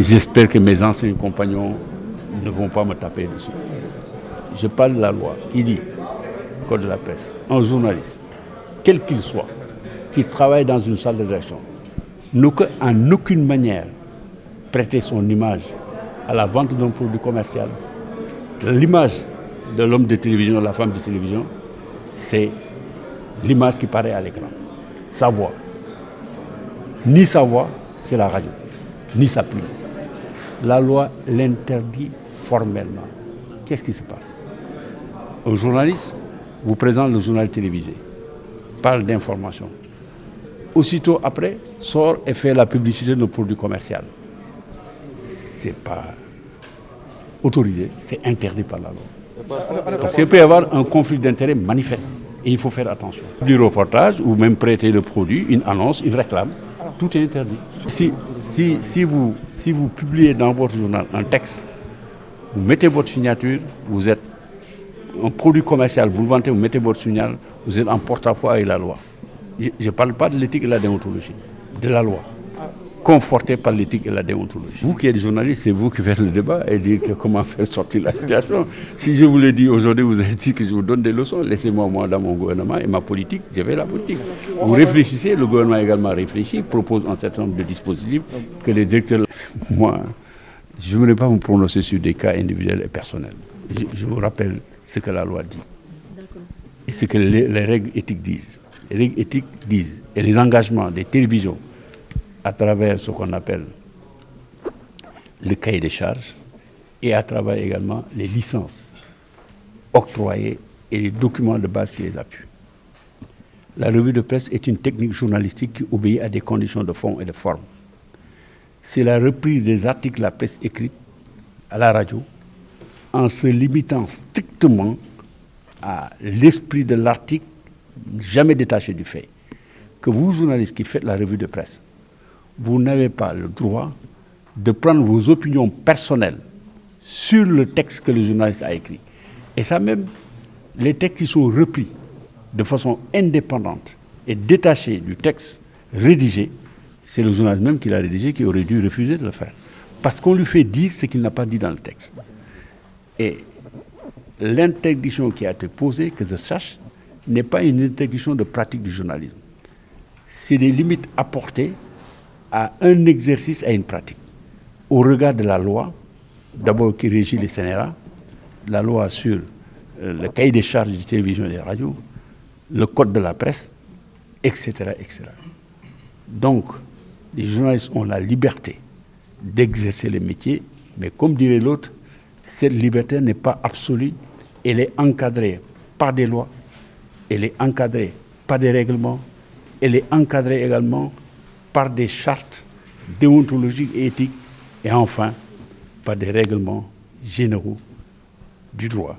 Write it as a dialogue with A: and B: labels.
A: J'espère que mes anciens compagnons ne vont pas me taper dessus. Je parle de la loi qui dit, code de la presse, un journaliste, quel qu'il soit, qui travaille dans une salle de rédaction, ne peut en aucune manière prêter son image à la vente d'un produit commercial. L'image de l'homme de télévision, de la femme de télévision, c'est l'image qui paraît à l'écran. Sa voix. Ni sa voix, c'est la radio, ni sa plume. La loi l'interdit formellement. Qu'est-ce qui se passe? Un journaliste vous présente le journal télévisé, parle d'information. Aussitôt après, sort et fait la publicité de nos produits commerciaux. C'est pas autorisé, c'est interdit par la loi. Parce qu'il peut y avoir un conflit d'intérêts manifeste et il faut faire attention. Du reportage ou même prêter le produit, une annonce, une réclame, tout est interdit. Si vous publiez dans votre journal un texte, vous mettez votre signature, vous êtes un produit commercial, vous le vendez, vous mettez votre signal, vous êtes en porte-à-faux avec la loi. Je ne parle pas de l'éthique et de la déontologie, de la loi, confortée par l'éthique et la déontologie. Vous qui êtes journaliste, c'est vous qui faites le débat et dire comment faire sortir la situation. Si je vous l'ai dit aujourd'hui, vous avez dit que je vous donne des leçons, laissez-moi moi dans mon gouvernement et ma politique, je vais la politique. Vous réfléchissez, le gouvernement également réfléchit, propose un certain nombre de dispositifs que les directeurs... Moi, je ne voulais pas me prononcer sur des cas individuels et personnels. Je vous rappelle ce que la loi dit et ce que les règles éthiques disent. Les règles éthiques disent, et les engagements des télévisions à travers ce qu'on appelle le cahier des charges et à travers également les licences octroyées et les documents de base qui les appuient. La revue de presse est une technique journalistique qui obéit à des conditions de fond et de forme. C'est la reprise des articles de la presse écrite à la radio en se limitant strictement à l'esprit de l'article, jamais détaché du fait. Que vous, journalistes qui faites la revue de presse, vous n'avez pas le droit de prendre vos opinions personnelles sur le texte que le journaliste a écrit. Et ça même, les textes qui sont repris de façon indépendante et détachés du texte rédigé, c'est le journaliste même qui l'a rédigé qui aurait dû refuser de le faire. Parce qu'on lui fait dire ce qu'il n'a pas dit dans le texte. Et l'interdiction qui a été posée, que je sache, n'est pas une interdiction de pratique du journalisme. C'est des limites apportées à un exercice, à une pratique. Au regard de la loi, d'abord qui régit les CNRA, la loi sur le cahier des charges de télévision et des radios, le code de la presse, etc., etc. Donc, les journalistes ont la liberté d'exercer les métiers, mais comme dirait l'autre, cette liberté n'est pas absolue, elle est encadrée par des lois, elle est encadrée par des règlements, elle est encadrée également par des chartes déontologiques et éthiques, et enfin par des règlements généraux du droit.